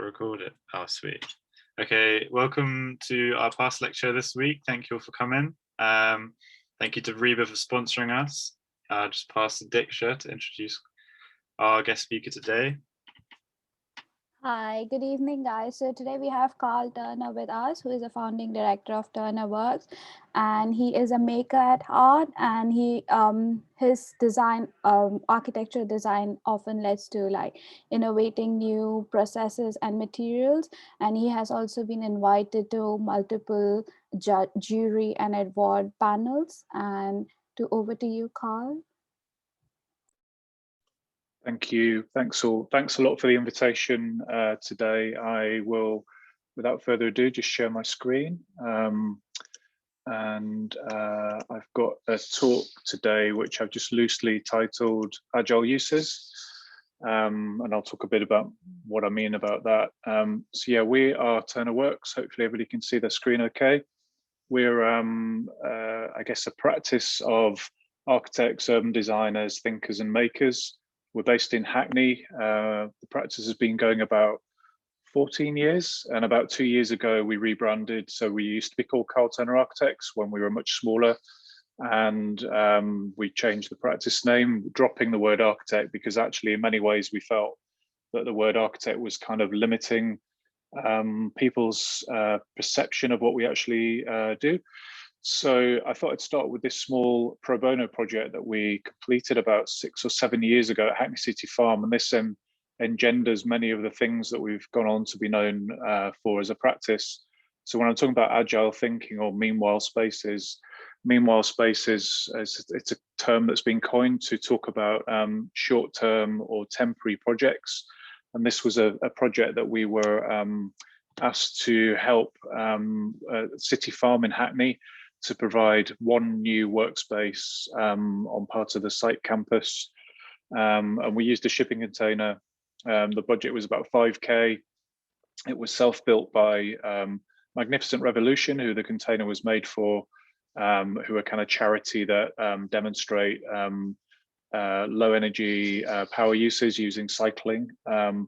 Record it. Oh, sweet. Okay, welcome to our past lecture this week. Thank you all for coming. Thank you to Reba for sponsoring us. Just pass the Diksha to introduce our guest speaker today. Hi, good evening, guys. So today we have Carl Turner with us, who is a founding director of Turner Works, and he is a maker at heart. And his design, architecture design, often leads to like innovating new processes and materials. And he has also been invited to multiple jury and award panels. And over to you, Carl. Thank you. Thanks a lot for the invitation today. I will, without further ado, just share my screen. I've got a talk today, which I've just loosely titled Agile Uses. And I'll talk a bit about what I mean about that. So yeah, we are Turner Works. Hopefully everybody can see the screen okay. We're, I guess, a practice of architects, urban designers, thinkers and makers. We're based in Hackney. The practice has been going about 14 years, and about 2 years ago we rebranded. So we used to be called Carl Turner Architects when we were much smaller, and we changed the practice name, dropping the word architect, because actually in many ways we felt that the word architect was kind of limiting people's perception of what we actually do. So I thought I'd start with this small pro bono project that we completed about 6 or 7 years ago at Hackney City Farm, and this engenders many of the things that we've gone on to be known for as a practice. So when I'm talking about agile thinking or meanwhile spaces it's a term that's been coined to talk about short-term or temporary projects. And this was a project that we were asked to help City Farm in Hackney to provide one new workspace on part of the site campus. And we used a shipping container. The budget was about 5K. It was self-built by Magnificent Revolution, who the container was made for, who are kind of charity that demonstrate low energy power uses using cycling. Yeah,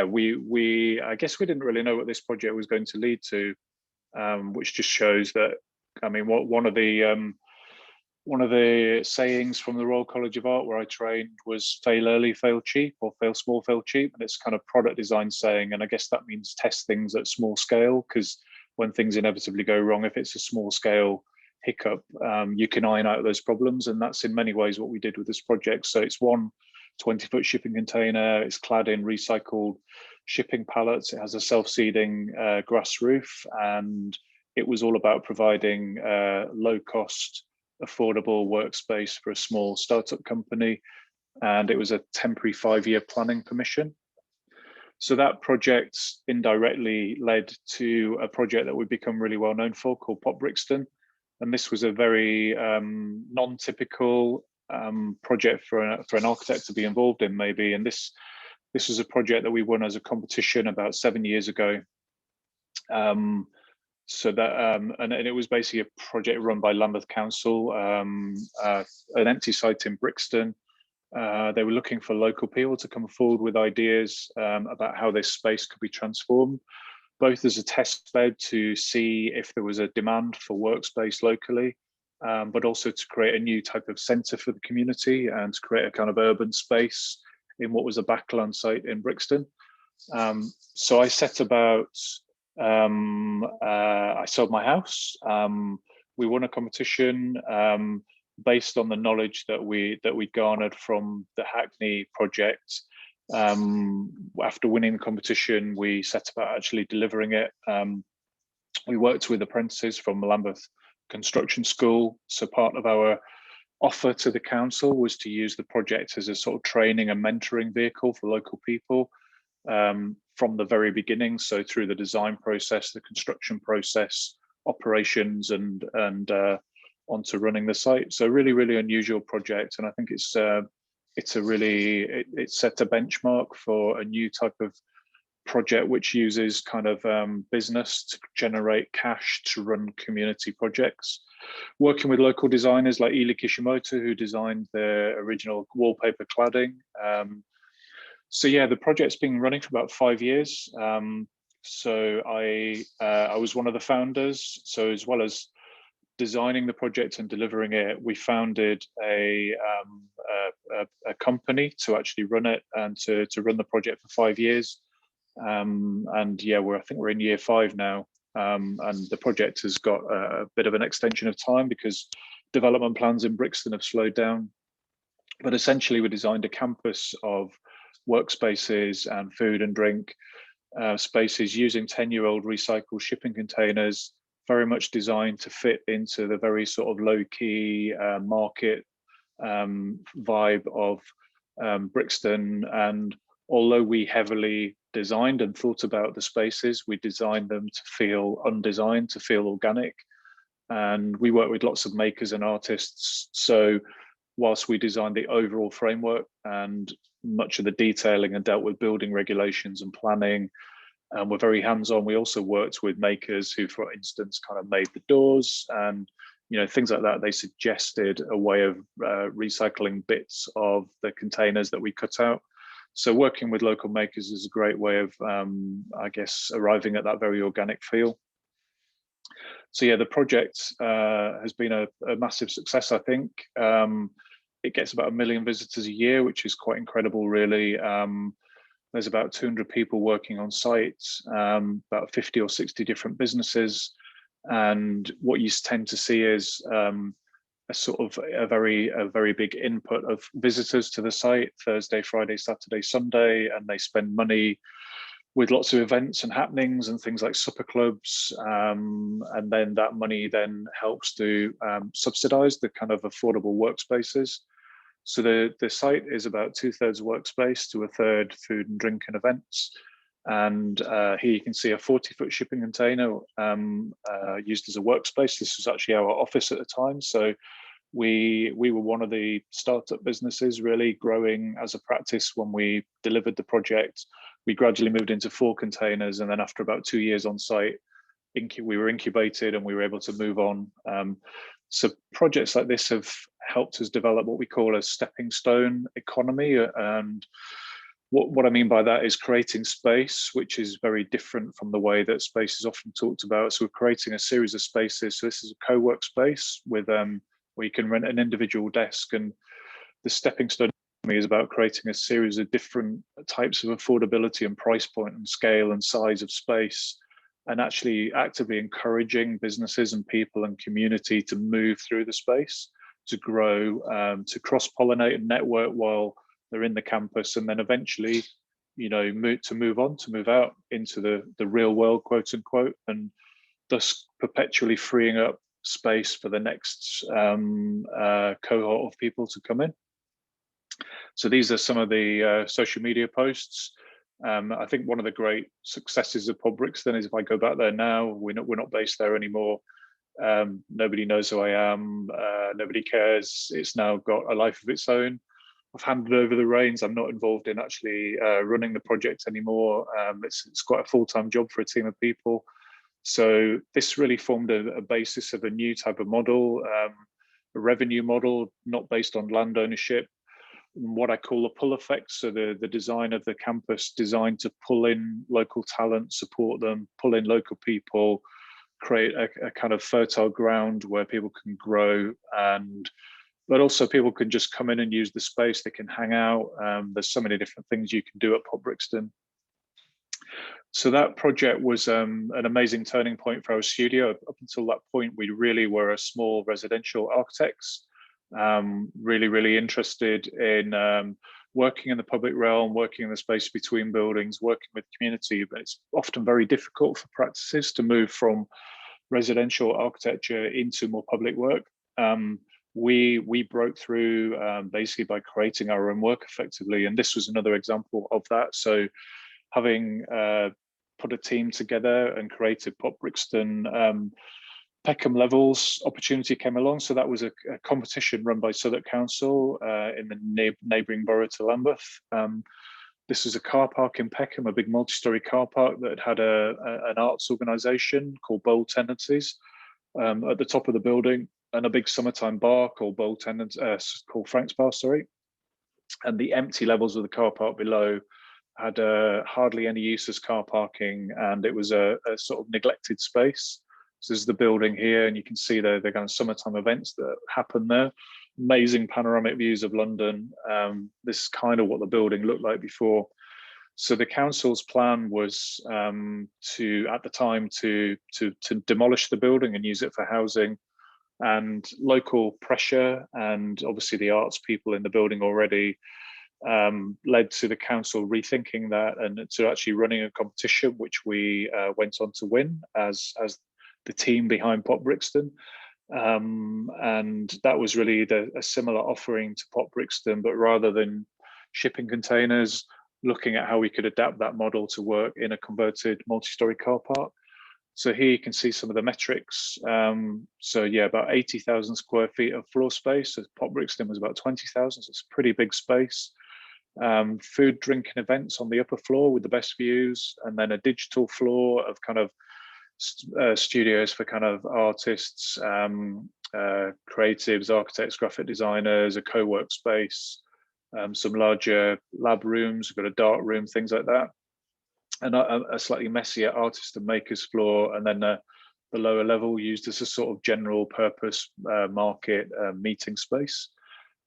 we I guess we didn't really know what this project was going to lead to, which just shows that, I mean, one of the sayings from the Royal College of Art where I trained was fail early, fail cheap, or fail small, fail cheap. And it's kind of product design saying, and I guess that means test things at small scale, because when things inevitably go wrong, if it's a small scale hiccup, you can iron out those problems. And that's in many ways what we did with this project. So it's one 20-foot shipping container. It's clad in recycled shipping pallets. It has a self-seeding grass roof, and it was all about providing low-cost, affordable workspace for a small startup company. And it was a temporary 5-year planning permission. So that project indirectly led to a project that we've become really well known for called Pop Brixton. And this was a very non-typical project for an architect to be involved in, maybe. And this was a project that we won as a competition about 7 years ago. So that and it was basically a project run by Lambeth Council, an empty site in Brixton. They were looking for local people to come forward with ideas about how this space could be transformed, both as a test bed to see if there was a demand for workspace locally, but also to create a new type of centre for the community and to create a kind of urban space in what was a backland site in Brixton. So I set about, I sold my house. We won a competition based on the knowledge that we'd garnered from the Hackney project. After winning the competition, we set about actually delivering it. We worked with apprentices from Lambeth Construction School. So part of our offer to the council was to use the project as a sort of training and mentoring vehicle for local people from the very beginning. So through the design process, the construction process, operations, and onto running the site. So really, really unusual project. And I think it set a benchmark for a new type of project which uses kind of business to generate cash to run community projects. Working with local designers like Ili Kishimoto, who designed the original wallpaper cladding. So yeah, the project's been running for about 5 years. So I was one of the founders. So as well as designing the project and delivering it, we founded a company to actually run it and to run the project for 5 years. And yeah, I think we're in year 5 now. And the project has got a bit of an extension of time because development plans in Brixton have slowed down. But essentially, we designed a campus of workspaces and food and drink spaces using 10-year-old recycled shipping containers, very much designed to fit into the very sort of low-key market vibe of Brixton. And although we heavily designed and thought about the spaces, we designed them to feel undesigned, to feel organic. And we work with lots of makers and artists. So whilst we designed the overall framework and much of the detailing and dealt with building regulations and planning, we're very hands-on. We also worked with makers who, for instance, kind of made the doors and things like that. They suggested a way of recycling bits of the containers that we cut out. So working with local makers is a great way of, I guess, arriving at that very organic feel. So yeah, the project has been a massive success, I think. It gets about 1 million visitors a year, which is quite incredible, really. There's about 200 people working on site, about 50 or 60 different businesses. And what you tend to see is a sort of a very big input of visitors to the site Thursday, Friday, Saturday, Sunday, and they spend money with lots of events and happenings and things like supper clubs, and then that money then helps to subsidize the kind of affordable workspaces. So the site is about 2/3 workspace to 1/3 food and drink and events. And here you can see a 40-foot shipping container used as a workspace. This was actually our office at the time. So we were one of the startup businesses really growing as a practice. When we delivered the project, we gradually moved into 4 containers. And then after about 2 years on site, we were incubated and we were able to move on. So projects like this have helped us develop what we call a stepping stone economy. And what I mean by that is creating space, which is very different from the way that space is often talked about. So we're creating a series of spaces. So this is a co-work space with where you can rent an individual desk. And the stepping stone economy is about creating a series of different types of affordability and price point and scale and size of space, and actually actively encouraging businesses and people and community to move through the space, to grow, to cross-pollinate and network while they're in the campus, and then eventually, move out into the real world, quote unquote, and thus perpetually freeing up space for the next cohort of people to come in. So these are some of the social media posts. I think one of the great successes of Pod Brixton is, if I go back there now, we're not based there anymore. Nobody knows who I am. Nobody cares. It's now got a life of its own. I've handed over the reins. I'm not involved in actually running the project anymore. It's quite a full-time job for a team of people. So this really formed a basis of a new type of model, a revenue model, not based on land ownership, what I call a pull effect. So the design of the campus designed to pull in local talent, support them, pull in local people, create a kind of fertile ground where people can grow, but also people can just come in and use the space. They can hang out. There's so many different things you can do at Pod Brixton. So that project was an amazing turning point for our studio. Up until that point, we really were a small residential architects, really interested in working in the public realm, working in the space between buildings, working with community. But it's often very difficult for practices to move from residential architecture into more public work. We broke through basically by creating our own work effectively, and this was another example of that. So having put a team together and created Pod Brixton, Peckham Levels opportunity came along. So that was a competition run by Southwark Council in the neighbouring borough to Lambeth. This was a car park in Peckham, a big multi-storey car park that had an arts organisation called Bold Tendencies at the top of the building, and a big summertime bar called called Frank's Bar, sorry. And the empty levels of the car park below had hardly any use as car parking, and it was a sort of neglected space. So there's the building here, and you can see the kind of summertime events that happen there. Amazing panoramic views of London. This is kind of what the building looked like before. So the council's plan was at the time to demolish the building and use it for housing. And local pressure, and obviously the arts people in the building already, led to the council rethinking that and to actually running a competition, which we went on to win as the team behind Pop Brixton. And that was really a similar offering to Pop Brixton, but rather than shipping containers, looking at how we could adapt that model to work in a converted multi-storey car park. So here you can see some of the metrics. So yeah, about 80,000 square feet of floor space. So Pop Brixton was about 20,000, so it's a pretty big space. Food, drink and events on the upper floor with the best views, and then a digital floor of kind of studios for kind of artists, creatives, architects, graphic designers, a co-work space, some larger lab rooms, we've got a dark room, things like that. And a slightly messier artist and makers floor, and then the lower level used as a sort of general purpose market meeting space.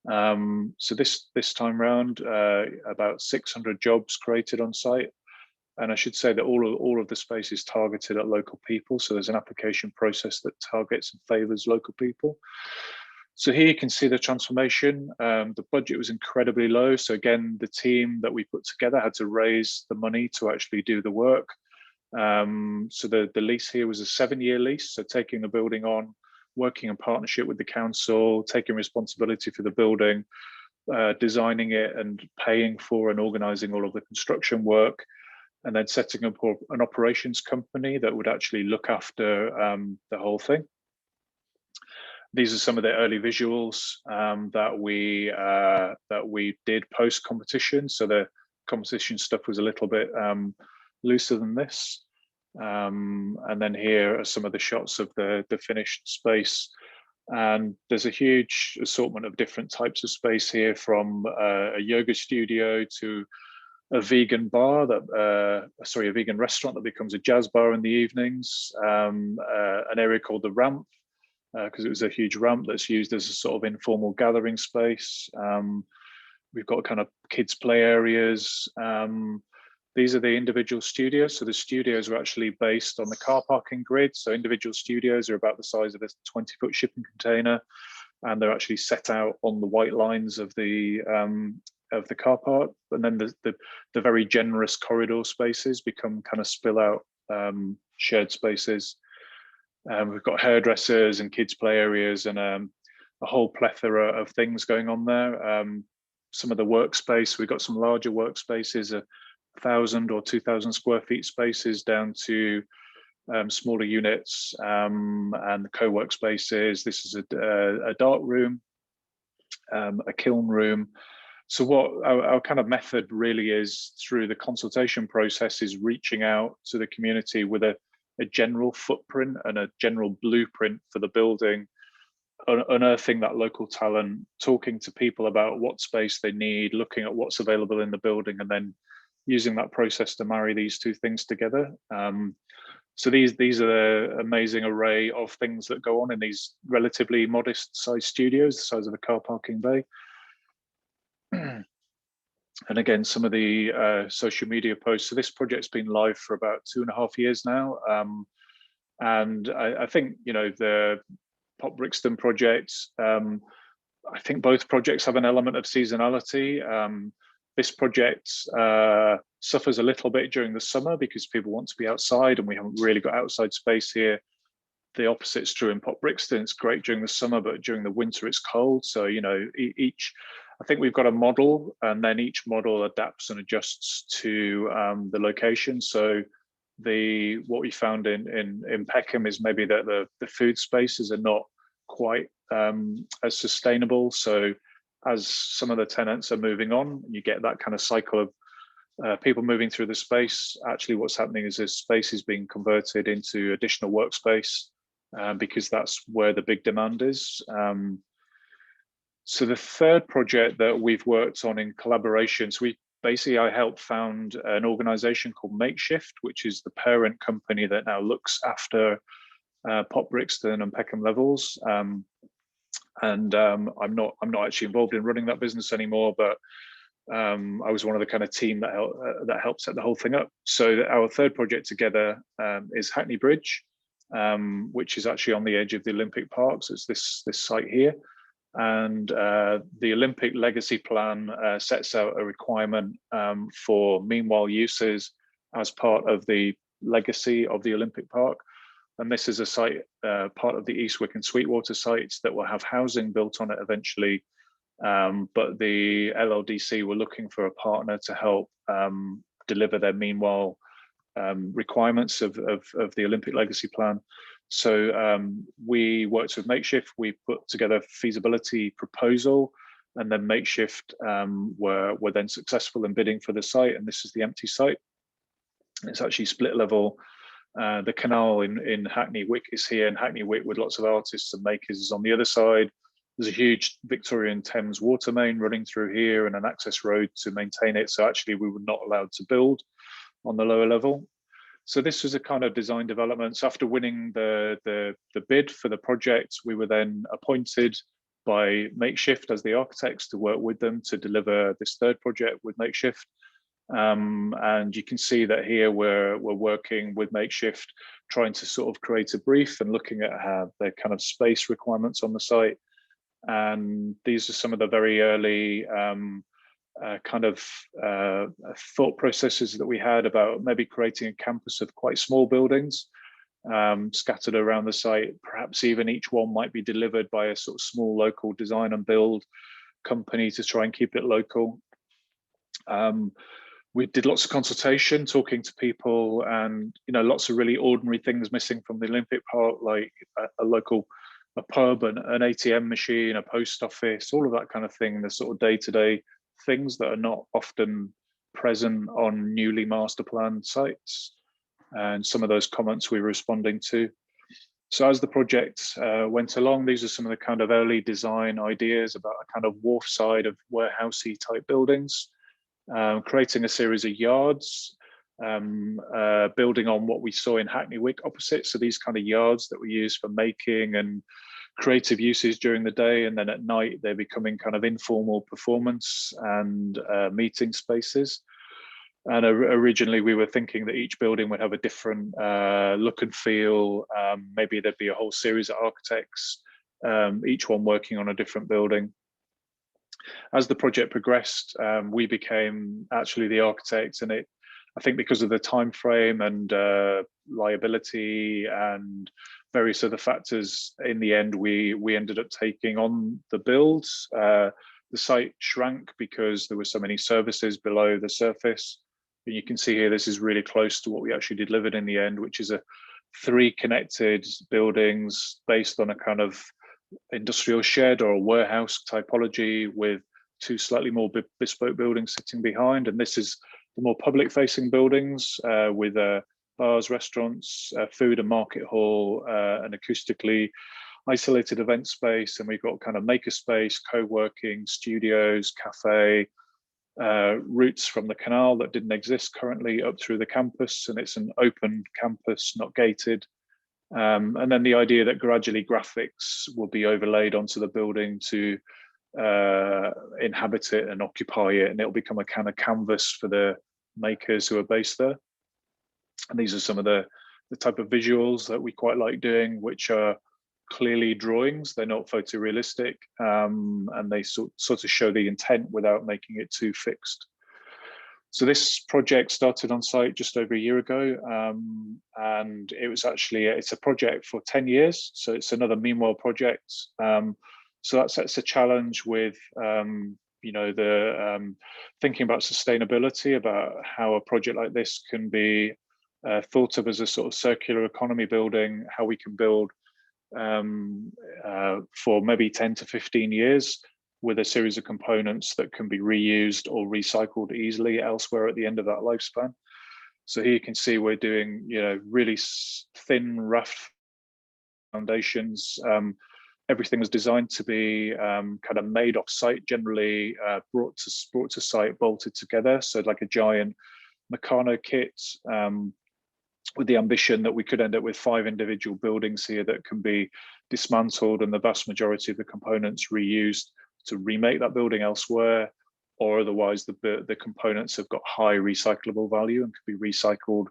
So this time round, about 600 jobs created on site, and I should say that all of the space is targeted at local people. So there's an application process that targets and favours local people. So here you can see the transformation. The budget was incredibly low. So again, the team that we put together had to raise the money to actually do the work. So the lease here was a 7-year lease. So taking the building on, working in partnership with the council, taking responsibility for the building, designing it and paying for and organising all of the construction work, and then setting up an operations company that would actually look after the whole thing. These are some of the early visuals that we did post competition. So the competition stuff was a little bit looser than this. And then here are some of the shots of the finished space. And there's a huge assortment of different types of space here, from a yoga studio to a vegan bar a vegan restaurant that becomes a jazz bar in the evenings, an area called the Ramp, because it was a huge ramp that's used as a sort of informal gathering space. We've got kind of kids play areas. These are the individual studios. So the studios are actually based on the car parking grid. So individual studios are about the size of a 20-foot shipping container, and they're actually set out on the white lines of the car park. And then the very generous corridor spaces become kind of spill out shared spaces. We've got hairdressers and kids play areas, and a whole plethora of things going on there. Some of the workspace, we've got some larger workspaces, 1,000 or 2,000 square feet spaces, down to smaller units and co-work spaces. This is a dark room, a kiln room. So what our kind of method really is, through the consultation process, is reaching out to the community with a general footprint and a general blueprint for the building, unearthing that local talent, talking to people about what space they need, looking at what's available in the building, and then using that process to marry these two things together. So these are the amazing array of things that go on in these relatively modest sized studios, the size of a car parking bay. And again, some of the social media posts. So this project's been live for about 2.5 years now. And I think, you know, the Pop Brixton project, I think both projects have an element of seasonality. This project suffers a little bit during the summer because people want to be outside, and we haven't really got outside space here. The opposite's true in Pop Brixton. It's great during the summer, but during the winter it's cold. So, you know, I think we've got a model, and then each model adapts and adjusts to the location. So what we found in Peckham is maybe that the food spaces are not quite as sustainable. So as some of the tenants are moving on, you get that kind of cycle of people moving through the space. Actually, what's happening is this space is being converted into additional workspace because that's where the big demand is. So the third project that we've worked on in collaboration, so we basically I helped found an organization called Makeshift, which is the parent company that now looks after Pop Brixton and Peckham Levels. I'm not actually involved in running that business anymore, but I was one of the kind of team that helped set the whole thing up. So our third project together is Hackney Bridge, which is actually on the edge of the Olympic Park. So it's this site here. And the Olympic Legacy Plan sets out a requirement for meanwhile uses as part of the legacy of the Olympic Park. And this is a site, part of the Eastwick and Sweetwater sites that will have housing built on it eventually. But the LLDC were looking for a partner to help deliver their meanwhile requirements of the Olympic Legacy Plan. So we worked with Makeshift. We put together a feasibility proposal, and then Makeshift were then successful in bidding for the site. And this is the empty site. It's actually split level. The canal in Hackney Wick is here, and Hackney Wick with lots of artists and makers is on the other side. There's a huge Victorian Thames water main running through here and an access road to maintain it. So actually we were not allowed to build on the lower level. So this was a kind of design development. So after winning the bid for the project, we were then appointed by Makeshift as the architects to work with them to deliver this third project with Makeshift. And you can see that here we're working with Makeshift, trying to sort of create a brief and looking at how their kind of space requirements on the site. And these are some of the very early thought processes that we had about maybe creating a campus of quite small buildings scattered around the site. Perhaps even each one might be delivered by a sort of small local design and build company to try and keep it local. We did lots of consultation, talking to people, and lots of really ordinary things missing from the Olympic Park, like a pub, an ATM machine, a post office, all of that kind of thing, the sort of day-to-day things that are not often present on newly master planned sites. And some of those comments we were responding to. So as the project went along, these are some of the kind of early design ideas about a kind of wharf side of warehousey type buildings, creating a series of yards, building on what we saw in Hackney Wick opposite. So these kind of yards that we use for making and creative uses during the day, and then at night they're becoming kind of informal performance and meeting spaces. And originally we were thinking that each building would have a different look and feel. Maybe there'd be a whole series of architects, each one working on a different building. As the project progressed, we became actually the architects, and I think because of the time frame and liability and various other factors, in the end we ended up taking on the builds. The site shrank because there were so many services below the surface. And you can see here this is really close to what we actually delivered in the end, which is 3 connected buildings based on a kind of industrial shed or a warehouse typology, with 2 slightly more bespoke buildings sitting behind. And this is the more public facing buildings with bars, restaurants, food and market hall, an acoustically isolated event space. And we've got kind of maker space, co-working, studios, cafe, routes from the canal that didn't exist currently up through the campus. And it's an open campus, not gated. And then the idea that gradually graphics will be overlaid onto the building to inhabit it and occupy it, and it'll become a kind of canvas for the makers who are based there. And these are some of the type of visuals that we quite like doing, which are clearly drawings. They're not photorealistic, and they sort of show the intent without making it too fixed. So this project started on site just over a year ago, and it was actually, it's a project for 10 years. So it's another meanwhile project. So that sets a challenge with, thinking about sustainability, about how a project like this can be thought of as a sort of circular economy building, how we can build for maybe 10 to 15 years with a series of components that can be reused or recycled easily elsewhere at the end of that lifespan. So here you can see we're doing, really thin, rough foundations, everything was designed to be kind of made off site, generally brought to site, bolted together. So like a giant Meccano kit, with the ambition that we could end up with 5 individual buildings here that can be dismantled and the vast majority of the components reused to remake that building elsewhere, or otherwise the components have got high recyclable value and can be recycled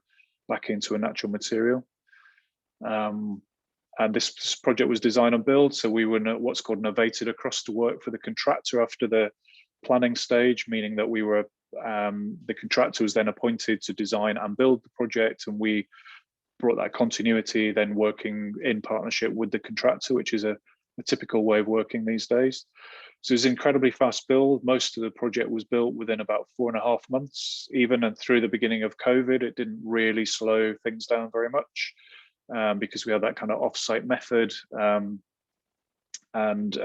back into a natural material. And this project was design and build, so we were what's called novated across to work for the contractor after the planning stage, meaning that we were the contractor was then appointed to design and build the project, and we brought that continuity, then working in partnership with the contractor, which is a typical way of working these days. So it's an incredibly fast build. Most of the project was built within about 4.5 months. Even and through the beginning of COVID, it didn't really slow things down very much, because we had that kind of off-site method, and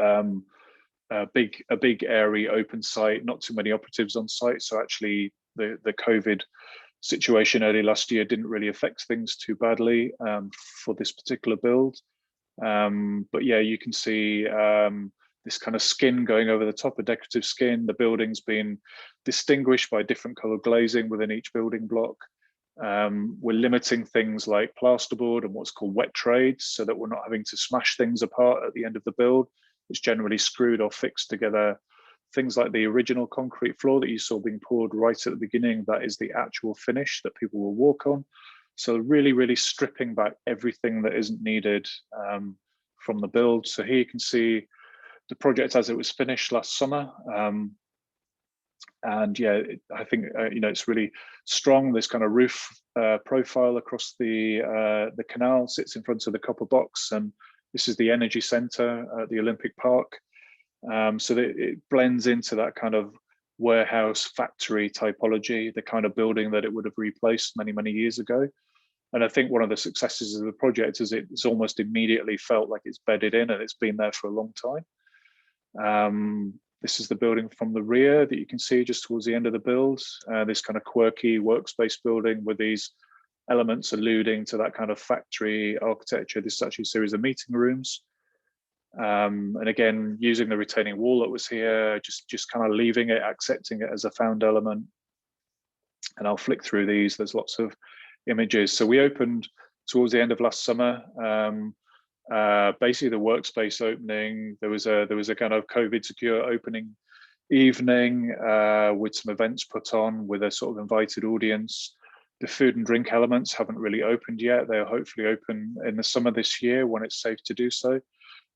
a big area open site, not too many operatives on site. So actually the COVID situation early last year didn't really affect things too badly for this particular build. But yeah, you can see this kind of skin going over the top, a decorative skin. The building's been distinguished by different colored glazing within each building block. We're limiting things like plasterboard and what's called wet trades, so that we're not having to smash things apart at the end of the build. It's generally screwed or fixed together. Things like the original concrete floor that you saw being poured right at the beginning, that is the actual finish that people will walk on. So really, really stripping back everything that isn't needed from the build. So here you can see the project as it was finished last summer. And yeah, I think it's really strong. This kind of roof profile across the canal sits in front of the copper box, and this is the energy center at the Olympic Park. So that it blends into that kind of warehouse factory typology, the kind of building that it would have replaced many, many years ago. And I think one of the successes of the project is it's almost immediately felt like it's bedded in, and it's been there for a long time. This is the building from the rear that you can see just towards the end of the build, this kind of quirky workspace building with these elements alluding to that kind of factory architecture. This is actually a series of meeting rooms. And again, using the retaining wall that was here, just kind of leaving it, accepting it as a found element. And I'll flick through these. There's lots of images. So we opened towards the end of last summer. Basically, the workspace opening. There was a kind of COVID secure opening evening with some events put on with a sort of invited audience. The food and drink elements haven't really opened yet. They'll hopefully open in the summer this year when it's safe to do so.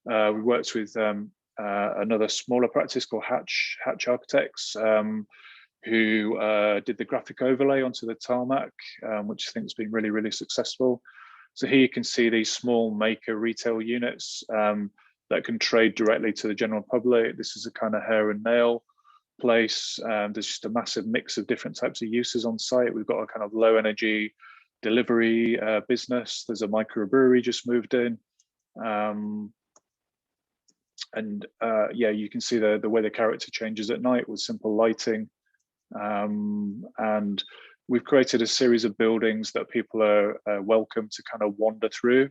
We worked with another smaller practice called Hatch Architects, who did the graphic overlay onto the tarmac, which I think has been really, really successful. So here you can see these small maker retail units that can trade directly to the general public. This is a kind of hair and nail place. There's just a massive mix of different types of uses on site. We've got a kind of low energy delivery business. There's a microbrewery just moved in. Yeah, you can see the way the character changes at night with simple lighting. And we've created a series of buildings that people are welcome to kind of wander through,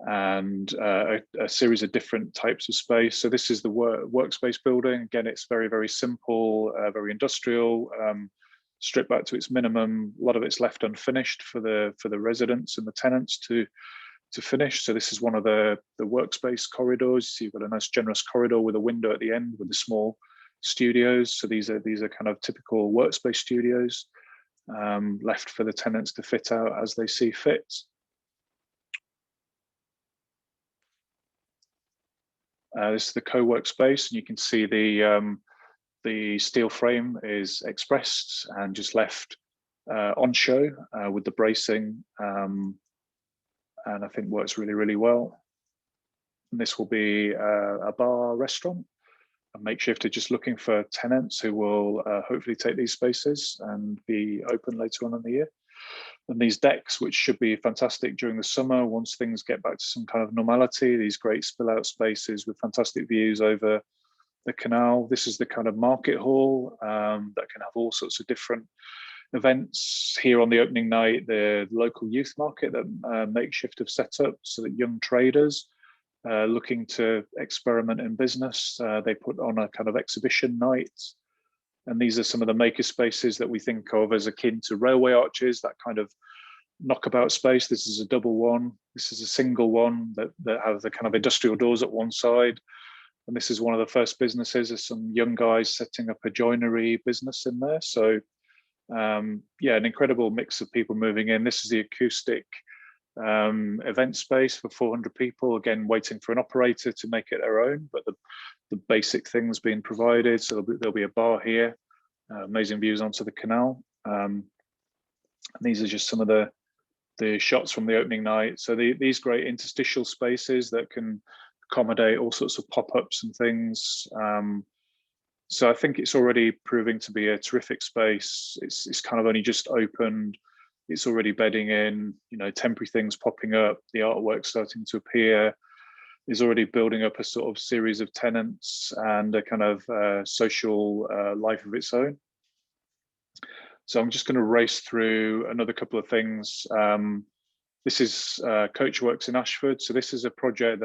and a series of different types of space. So this is the workspace building. Again, it's very, very simple, very industrial, stripped back to its minimum. A lot of it's left unfinished for the residents and the tenants to finish. So this is one of the workspace corridors. So you've got a nice generous corridor with a window at the end with the small studios. So these are kind of typical workspace studios left for the tenants to fit out as they see fit. This is the co-work space, and you can see the steel frame is expressed and just left on show with the bracing, and I think works really, really well. And this will be a bar restaurant, a makeshift, just looking for tenants who will hopefully take these spaces and be open later on in the year. And these decks, which should be fantastic during the summer once things get back to some kind of normality, these great spill out spaces with fantastic views over the canal. This is the kind of market hall that can have all sorts of different events. Here on the opening night, the local youth market that makeshift have set up so that young traders looking to experiment in business. They put on a kind of exhibition night. And these are some of the maker spaces that we think of as akin to railway arches, that kind of knockabout space. This is a double one. This is a single one that have the kind of industrial doors at one side. And this is one of the first businesses. There's some young guys setting up a joinery business in there. So yeah, an incredible mix of people moving in. This is the acoustic event space for 400 people, again waiting for an operator to make it their own, but the basic things being provided. So there'll be a bar here, amazing views onto the canal. And these are just some of the shots from the opening night. So these great interstitial spaces that can accommodate all sorts of pop-ups and things. So I think it's already proving to be a terrific space. It's kind of only just opened. It's already bedding in, you know, temporary things popping up, the artwork starting to appear, is already building up a sort of series of tenants and a kind of social life of its own. So I'm just going to race through another couple of things. This is Coachworks in Ashford. So this is a project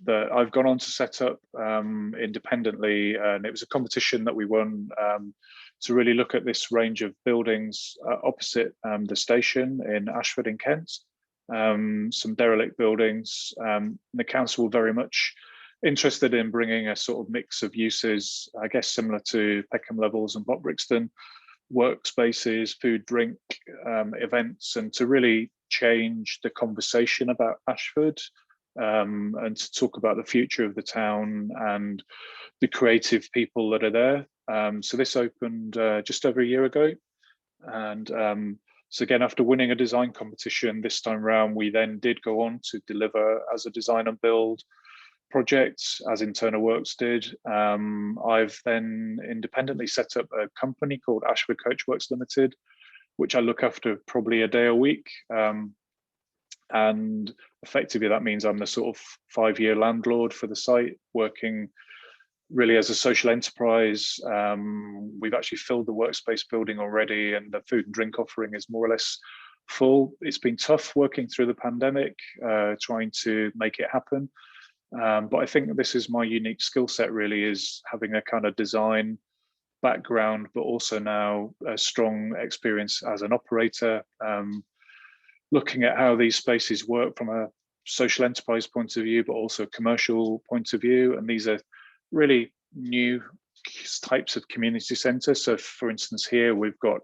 that I've gone on to set up independently, and it was a competition that we won to really look at this range of buildings opposite the station in Ashford in Kent, some derelict buildings. The council were very much interested in bringing a sort of mix of uses, I guess similar to Peckham Levels and Brixton, workspaces, food, drink, events, and to really change the conversation about Ashford. And to talk about the future of the town and the creative people that are there. So this opened just over a year ago. And so again, after winning a design competition this time round, we then did go on to deliver as a design and build project, as Internal Works did. I've then independently set up a company called Ashford Coachworks Limited, which I look after probably a day a week. And effectively that means I'm the sort of 5-year landlord for the site, working really as a social enterprise. We've actually filled the Workspace Building already, and the food and drink offering is more or less full. It's been tough working through the pandemic, trying to make it happen. But I think this is my unique skill set, really, is having a kind of design background, but also now a strong experience as an operator, looking at how these spaces work from a social enterprise point of view, but also a commercial point of view. And these are really new types of community centres. So for instance, here we've got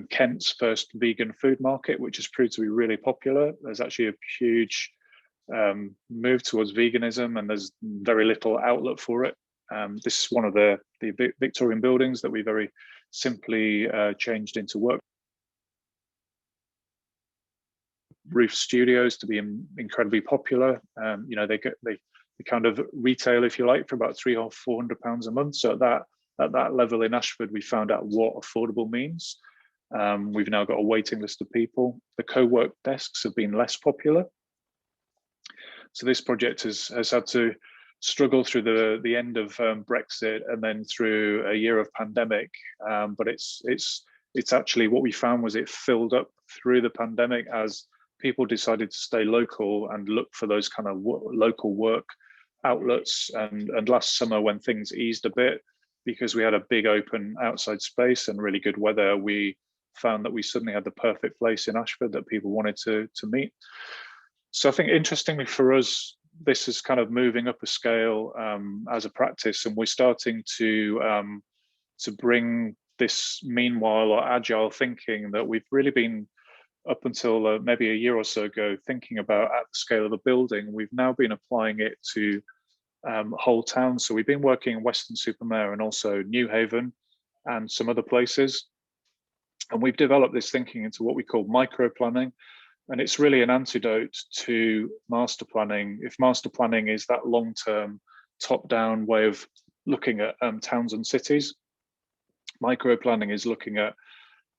Kent's first vegan food market, which has proved to be really popular. There's actually a huge move towards veganism, and there's very little outlet for it. This is one of the Victorian buildings that we very simply changed into work roof studios to be incredibly popular. You know, they kind of retail, if you like, for about £300 or £400 a month. So at that level in Ashford, we found out what affordable means. We've now got a waiting list of people. The co-work desks have been less popular. So this project has had to struggle through the end of Brexit and then through a year of pandemic. But it's actually, what we found was it filled up through the pandemic as people decided to stay local and look for those kind of local work outlets. And last summer, when things eased a bit, because we had a big open outside space and really good weather, we found that we suddenly had the perfect place in Ashford that people wanted to meet. So I think, interestingly for us, this is kind of moving up a scale as a practice, and we're starting to bring this meanwhile or agile thinking that we've really been up until maybe a year or so ago thinking about at the scale of a building. We've now been applying it to whole towns. So we've been working in Weston-super-Mare and also Newhaven and some other places. And we've developed this thinking into what we call micro planning. And it's really an antidote to master planning. If master planning is that long-term, top-down way of looking at towns and cities, micro planning is looking at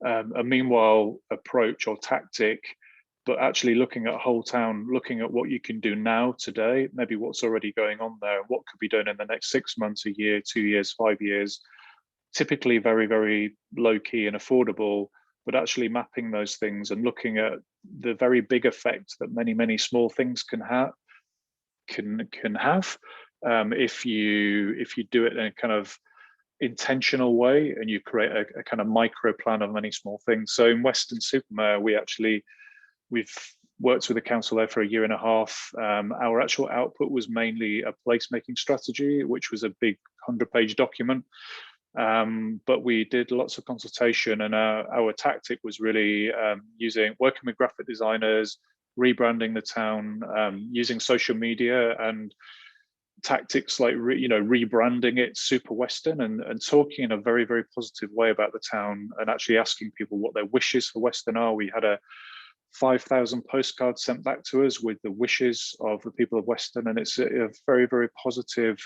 a meanwhile approach or tactic, but actually looking at a whole town, looking at what you can do now, today, maybe what's already going on there, what could be done in the next 6 months, a year, 2 years, 5 years, typically very, very low key and affordable, but actually mapping those things and looking at the very big effect that many small things can have if you do it in a kind of intentional way, and you create a kind of micro plan of many small things. So in Weston-super-Mare, we've worked with the council there for a year and a half. Our actual output was mainly a placemaking strategy, which was a big 100-page document. But we did lots of consultation, and our tactic was really working with graphic designers, rebranding the town, using social media and tactics like rebranding it Super Western, and talking in a very positive way about the town, and actually asking people what their wishes for Western are. We had a 5,000 postcards sent back to us with the wishes of the people of Western, and it's a very positive,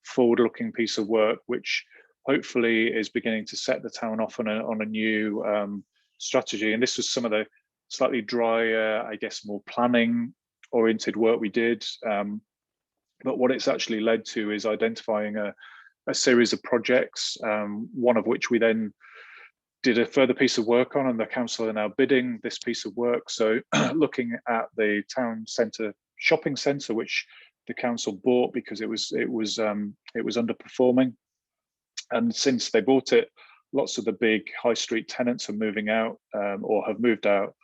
forward-looking piece of work, which hopefully is beginning to set the town off on a new strategy. And this was some of the slightly drier, I guess, more planning oriented work we did. But what it's actually led to is identifying a series of projects, one of which we then did a further piece of work on, and the council are now bidding this piece of work. So looking at the town centre shopping centre, which the council bought because it was underperforming. And since they bought it, lots of the big high street tenants are moving out or have moved out.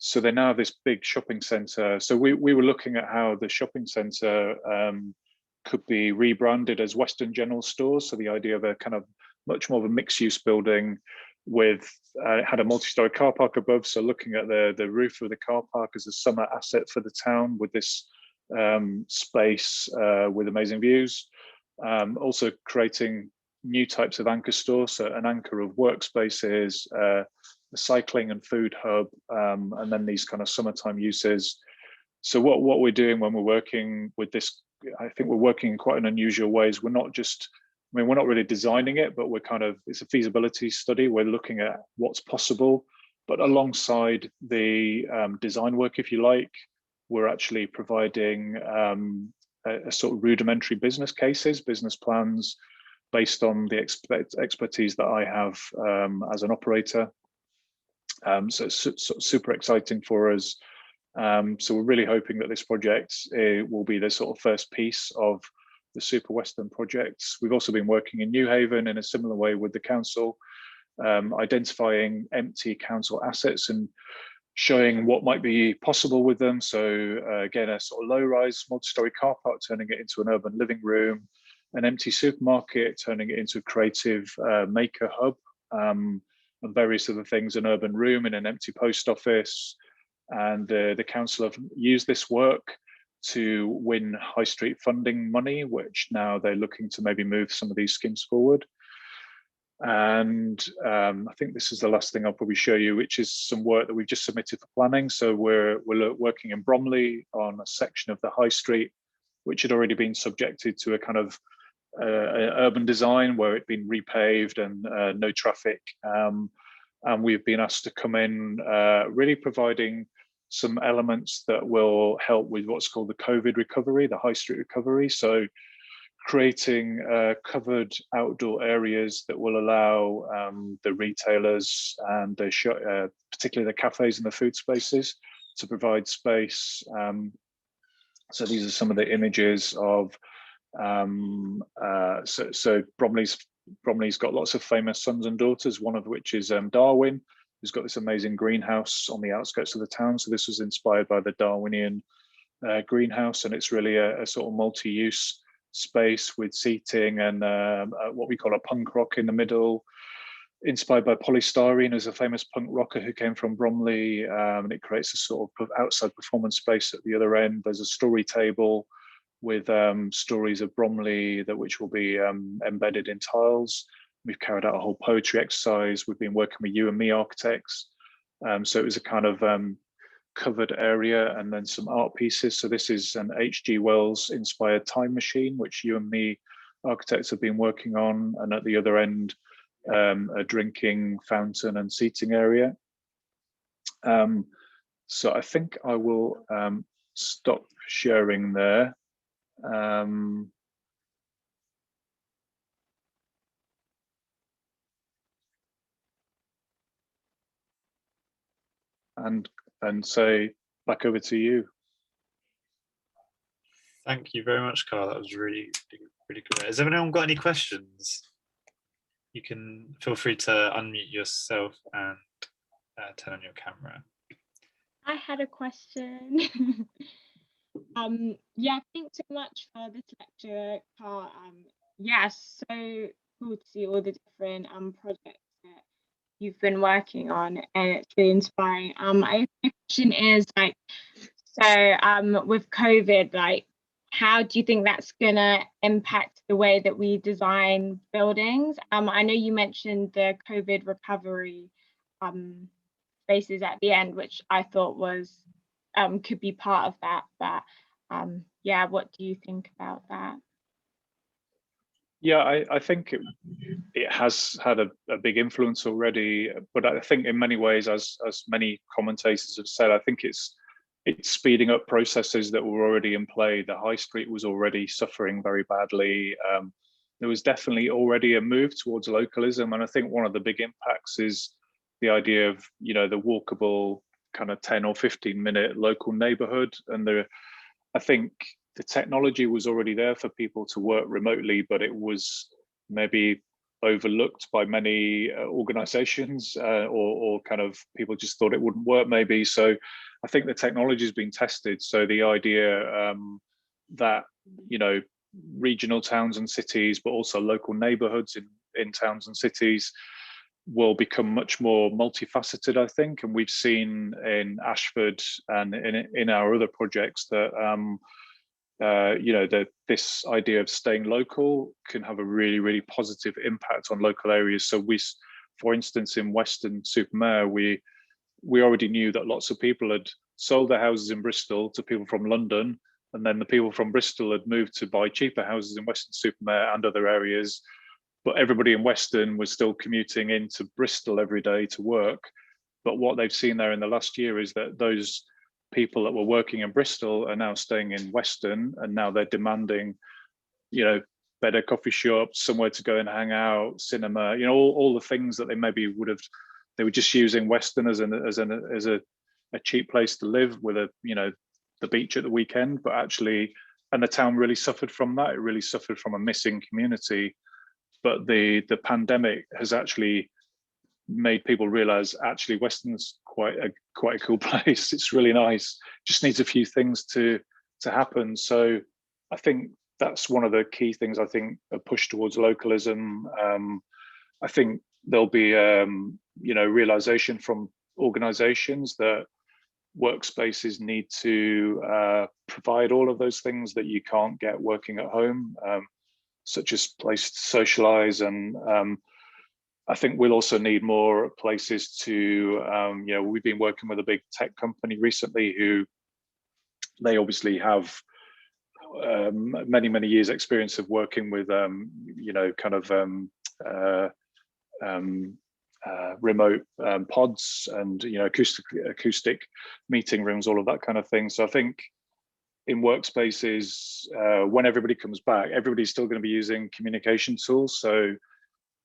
So they now have this big shopping centre. So we were looking at how the shopping centre could be rebranded as Western General Stores. So the idea of a kind of much more of a mixed-use building with had a multi-storey car park above. So looking at the roof of the car park as a summer asset for the town, with this space with amazing views. Also creating new types of anchor stores, so an anchor of workspaces, a cycling and food hub, and then these kind of summertime uses. So what we're doing when we're working with this, I think we're working in quite an unusual ways. We're not really designing it, but it's a feasibility study. We're looking at what's possible, but alongside the design work, if you like, we're actually providing a sort of rudimentary business plans, based on the expertise that I have as an operator. So it's super exciting for us. So we're really hoping that this project will be the sort of first piece of the Super Western projects. We've also been working in Newhaven in a similar way with the council, identifying empty council assets and showing what might be possible with them. So again, a sort of low-rise multi-storey car park, turning it into an urban living room, an empty supermarket, turning it into a creative maker hub, and various other things, an urban room in an empty post office. And the council have used this work to win high street funding money, which now they're looking to maybe move some of these schemes forward. And I think this is the last thing I'll probably show you, which is some work that we've just submitted for planning. So we're working in Bromley on a section of the high street, which had already been subjected to a kind of urban design where it'd been repaved and no traffic. And we've been asked to come in, really providing some elements that will help with what's called the COVID recovery, the high street recovery. So creating covered outdoor areas that will allow the retailers and particularly the cafes and the food spaces to provide space. So these are some of the images of, so Bromley's got lots of famous sons and daughters, one of which is Darwin, who's got this amazing greenhouse on the outskirts of the town. So this was inspired by the Darwinian greenhouse, and it's really a sort of multi-use space with seating and what we call a punk rock in the middle, inspired by polystyrene, as a famous punk rocker who came from Bromley, and it creates a sort of outside performance space at the other end. There's a story table with stories of Bromley which will be embedded in tiles. We've carried out a whole poetry exercise. We've been working with You and Me architects. So it was a kind of covered area, and then some art pieces. So this is an H.G. Wells inspired time machine, which You and Me architects have been working on. And at the other end, a drinking fountain and seating area. So I think I will stop sharing there. and say back over to you. Thank you very much, Carl. That was really good. Has anyone got any questions? You can feel free to unmute yourself and turn on your camera. I had a question. Yeah, thanks so much for this lecture, Carl. Yes, so cool to see all the different projects that you've been working on, and it's really inspiring. My question is like, so with COVID, like, how do you think that's gonna impact the way that we design buildings? I know you mentioned the COVID recovery spaces at the end, which I thought was could be part of that, but yeah, what do you think about that? Yeah, I think it has had a big influence already, but I think in many ways, as many commentators have said, I think it's speeding up processes that were already in play. The high street was already suffering very badly. There was definitely already a move towards localism, and I think one of the big impacts is the idea of, you know, the walkable kind of 10 or 15-minute local neighborhood. And I think the technology was already there for people to work remotely, but it was maybe overlooked by many organizations, or kind of people just thought it wouldn't work maybe. So I think the technology has been tested. So the idea that, you know, regional towns and cities, but also local neighborhoods in towns and cities will become much more multifaceted, I think. And we've seen in Ashford and in our other projects that you know, that this idea of staying local can have a really positive impact on local areas. So for instance, in Weston-super-Mare, we already knew that lots of people had sold their houses in Bristol to people from London, and then the people from Bristol had moved to buy cheaper houses in Weston-super-Mare and other areas. But everybody in Weston was still commuting into Bristol every day to work. But what they've seen there in the last year is that those people that were working in Bristol are now staying in Weston, and now they're demanding, you know, better coffee shops, somewhere to go and hang out, cinema, you know, all the things that they maybe they were just using Weston as a cheap place to live with you know, the beach at the weekend. But actually, and the town really suffered from that. It really suffered from a missing community. But the pandemic has actually made people realize actually Weston's quite a cool place. It's really nice. Just needs a few things to happen. So I think that's one of the key things. I think a push towards localism. I think there'll be you know, realization from organizations that workspaces need to provide all of those things that you can't get working at home, such as place to socialize. And I think we'll also need more places to, you know, we've been working with a big tech company recently who they obviously have many years experience of working with, you know, kind of remote pods and, you know, acoustic meeting rooms, all of that kind of thing. So I think in workspaces, when everybody comes back, everybody's still going to be using communication tools. So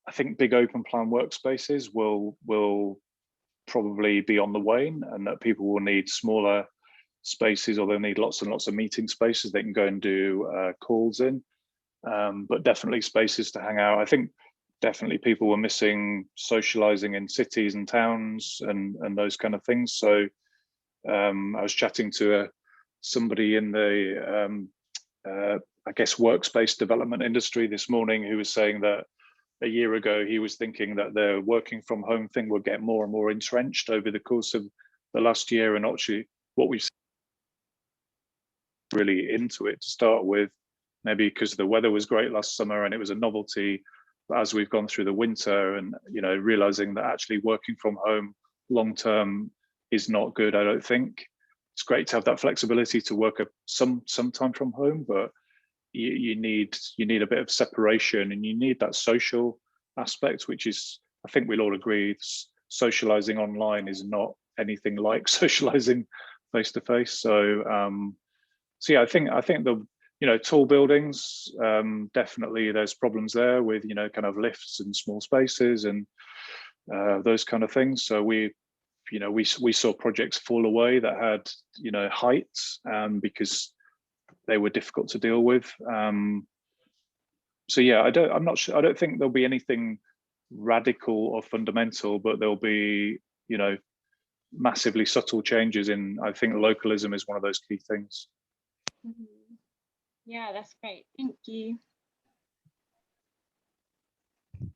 I think big open plan workspaces will probably be on the wane, and that people will need smaller spaces, or they'll need lots and lots of meeting spaces they can go and do calls in, but definitely spaces to hang out. I think definitely people were missing socializing in cities and towns and those kind of things. So I was chatting to somebody in the I guess workspace development industry this morning, who was saying that a year ago he was thinking that the working from home thing would get more and more entrenched over the course of the last year, and actually what we've seen really into it to start with, maybe because the weather was great last summer and it was a novelty. But as we've gone through the winter and, you know, realizing that actually working from home long term is not good, I don't think. It's great to have that flexibility to work some time from home, but you need a bit of separation, and you need that social aspect, which is, I think we'll all agree, socializing online is not anything like socializing face to face. So so yeah, I think the, you know, tall buildings, definitely there's problems there with, you know, kind of lifts and small spaces and those kind of things. So we you know, we saw projects fall away that had, you know, heights because they were difficult to deal with. So yeah, I'm not sure. I don't think there'll be anything radical or fundamental, but there'll be, you know, massively subtle changes in. I think localism is one of those key things. Yeah, that's great. Thank you.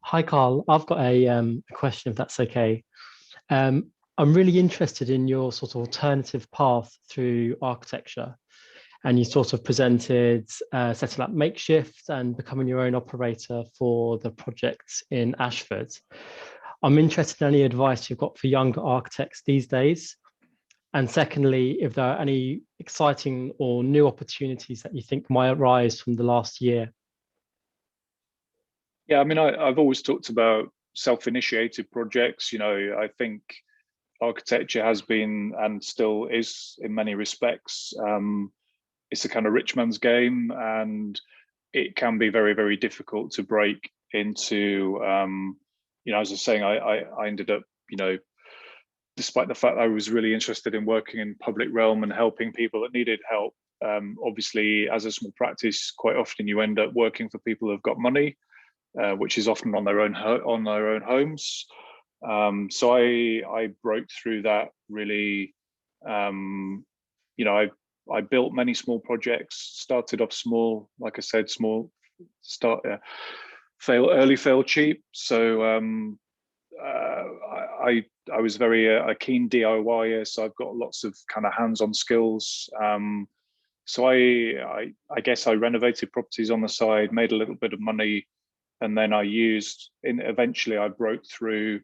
Hi, Carl. I've got a question, if that's okay. I'm really interested in your sort of alternative path through architecture. And you sort of presented setting up Makeshift and becoming your own operator for the projects in Ashford. I'm interested in any advice you've got for younger architects these days. And secondly, if there are any exciting or new opportunities that you think might arise from the last year. Yeah, I mean, I've always talked about self-initiated projects. You know, I think architecture has been and still is in many respects. It's a kind of rich man's game, and it can be very, very difficult to break into. You know, as I was saying, I ended up, you know, despite the fact I was really interested in working in public realm and helping people that needed help. Obviously, as a small practice, quite often you end up working for people who've got money, which is often on their own homes. So I broke through that really. You know, I built many small projects, started off small, like I said, small, fail cheap. So I was very a keen DIYer, so I've got lots of kind of hands-on skills. So I guess I renovated properties on the side, made a little bit of money, and then eventually I broke through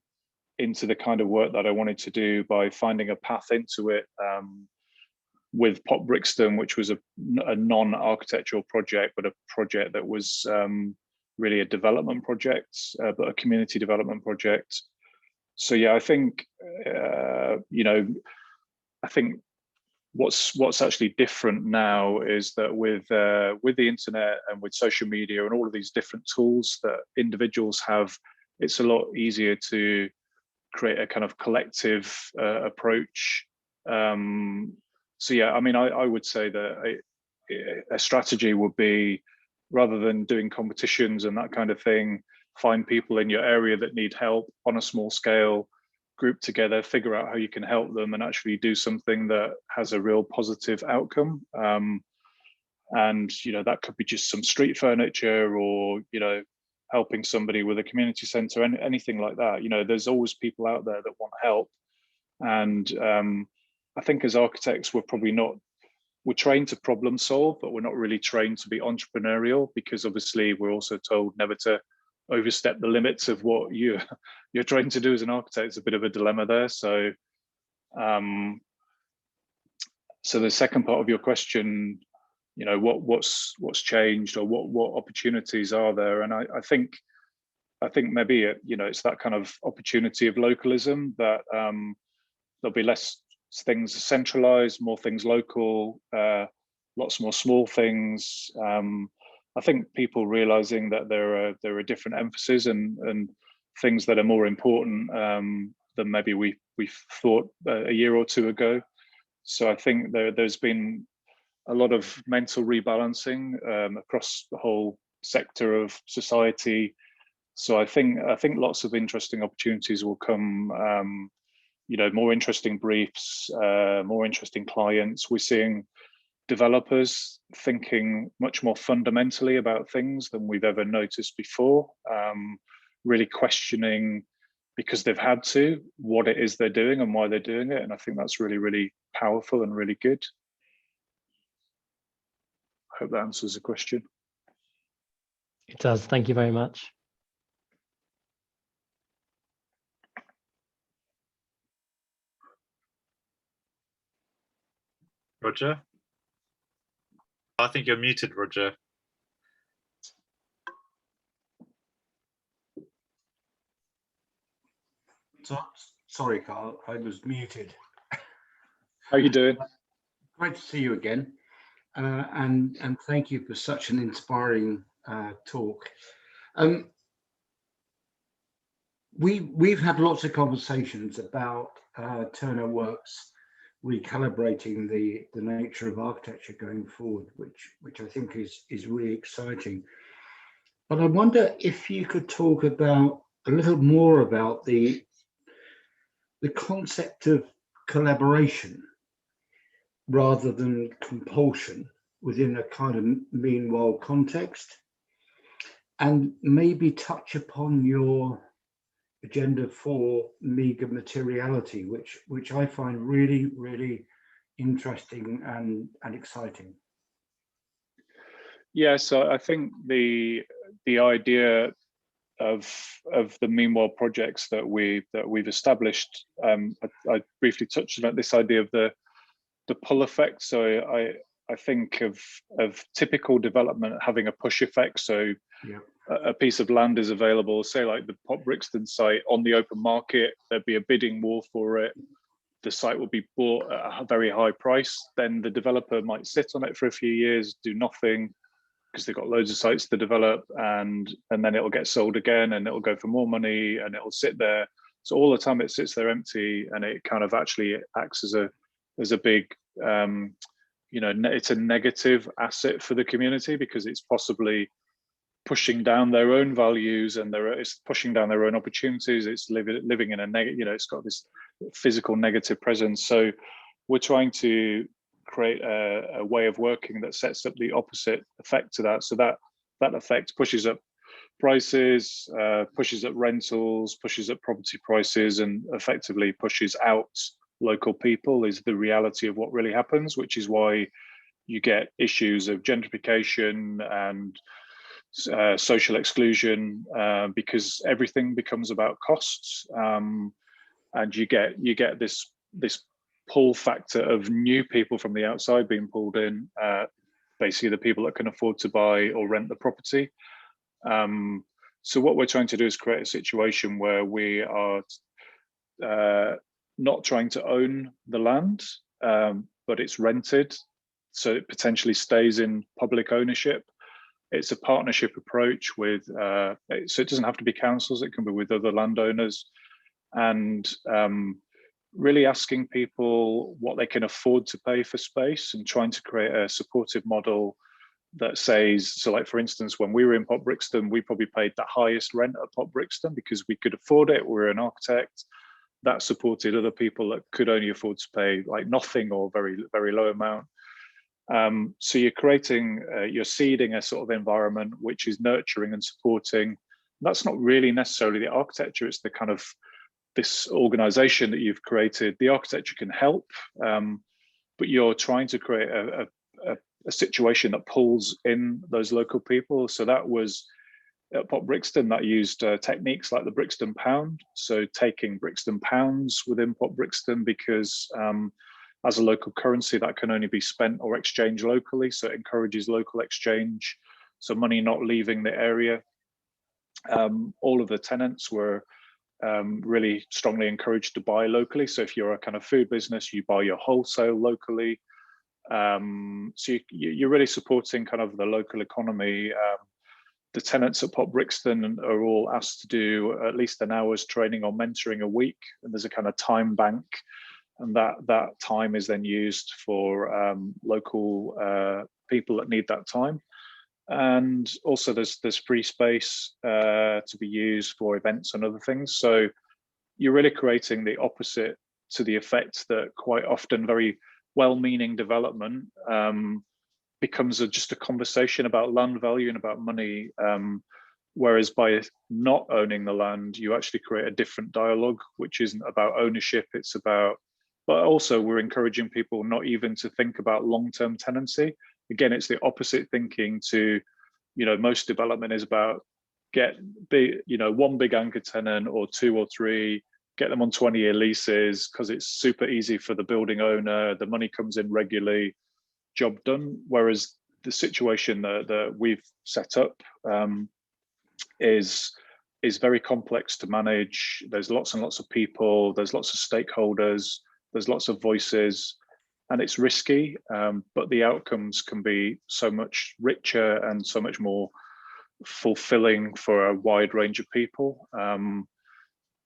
into the kind of work that I wanted to do by finding a path into it. With Brixton, which was a non-architectural project, but a project that was really a development project, but a community development project. So yeah, I think you know, I think what's actually different now is that with the internet and with social media and all of these different tools that individuals have, it's a lot easier to create a kind of collective approach. So yeah, I mean, I would say that a strategy would be, rather than doing competitions and that kind of thing, find people in your area that need help on a small scale, group together, figure out how you can help them, and actually do something that has a real positive outcome. And you know, that could be just some street furniture, or you know, helping somebody with a community centre, and anything like that. You know, there's always people out there that want help, and I think as architects, we're trained to problem solve, but we're not really trained to be entrepreneurial, because obviously we're also told never to overstep the limits of what you're trained to do as an architect. It's a bit of a dilemma there. So so the second part of your question, you know, what's changed, or what opportunities are there? And I think maybe you know, it's that kind of opportunity of localism, that there'll be less things centralized, more things local, lots more small things. I think people realizing that there are different emphases and things that are more important than maybe we thought a year or two ago. So I think there's been a lot of mental rebalancing across the whole sector of society. So I think lots of interesting opportunities will come. You know, more interesting briefs, more interesting clients. We're seeing developers thinking much more fundamentally about things than we've ever noticed before, really questioning, because they've had to, what it is they're doing and why they're doing it. And I think that's really, really powerful and really good. I hope that answers the question. It does. Thank you very much. Roger? I think you're muted, Roger. So, sorry, Carl, I was muted. How are you doing? Great to see you again, and thank you for such an inspiring talk. we've had lots of conversations about Turner Works recalibrating the nature of architecture going forward, which I think is really exciting. But I wonder if you could talk about a little more about the concept of collaboration rather than compulsion within a kind of meanwhile context, and maybe touch upon your agenda for meager materiality, which I find really, really interesting and exciting. Yeah, so I think the idea of the meanwhile projects that we've established, I briefly touched about this idea of the pull effect. So I think of typical development having a push effect. So yeah. A piece of land is available, say like the Pop Brixton site, on the open market, there'd be a bidding war for it. The site will be bought at a very high price. Then the developer might sit on it for a few years, do nothing, because they've got loads of sites to develop, and then it'll get sold again, and it'll go for more money, and it'll sit there. So all the time it sits there empty, and it kind of actually acts as a big, it's a negative asset for the community, because it's possibly pushing down their own values, and it's pushing down their own opportunities. It's living in a negative, it's got this physical negative presence. So we're trying to create a way of working that sets up the opposite effect to that. So that effect pushes up prices, pushes up rentals, pushes up property prices, and effectively pushes out local people, is the reality of what really happens, which is why you get issues of gentrification and social exclusion, because everything becomes about costs, and you get this pull factor of new people from the outside being pulled in, basically the people that can afford to buy or rent the property. So what we're trying to do is create a situation where we are not trying to own the land, but it's rented, so it potentially stays in public ownership. It's a partnership approach with, so it doesn't have to be councils, it can be with other landowners, and really asking people what they can afford to pay for space, and trying to create a supportive model that says, so like for instance, when we were in Pop Brixton, we probably paid the highest rent at Pop Brixton because we could afford it. We're an architect. That supported other people that could only afford to pay like nothing or very, very low amount. So you're seeding a sort of environment which is nurturing and supporting. That's not really necessarily the architecture, it's the kind of this organization that you've created. The architecture can help, but you're trying to create a situation that pulls in those local people. So that was at Pop Brixton, that used techniques like the Brixton pound. So taking Brixton pounds within Pop Brixton, because as a local currency that can only be spent or exchanged locally. So it encourages local exchange, so money not leaving the area. All of the tenants were really strongly encouraged to buy locally. So if you're a kind of food business, you buy your wholesale locally. So you're really supporting kind of the local economy. The tenants at Pop Brixton are all asked to do at least an hour's training or mentoring a week, and there's a kind of time bank, and that time is then used for local people that need that time. And also there's free space to be used for events and other things. So you're really creating the opposite to the effect that quite often very well-meaning development becomes just a conversation about land value and about money, whereas by not owning the land, you actually create a different dialogue, which isn't about ownership, it's about, but also we're encouraging people not even to think about long-term tenancy. Again, it's the opposite thinking to, most development is about one big anchor tenant or two or three, get them on 20-year leases because it's super easy for the building owner, the money comes in regularly, job done. Whereas the situation that we've set up is very complex to manage. There's lots and lots of people, there's lots of stakeholders, there's lots of voices, and it's risky, but the outcomes can be so much richer and so much more fulfilling for a wide range of people.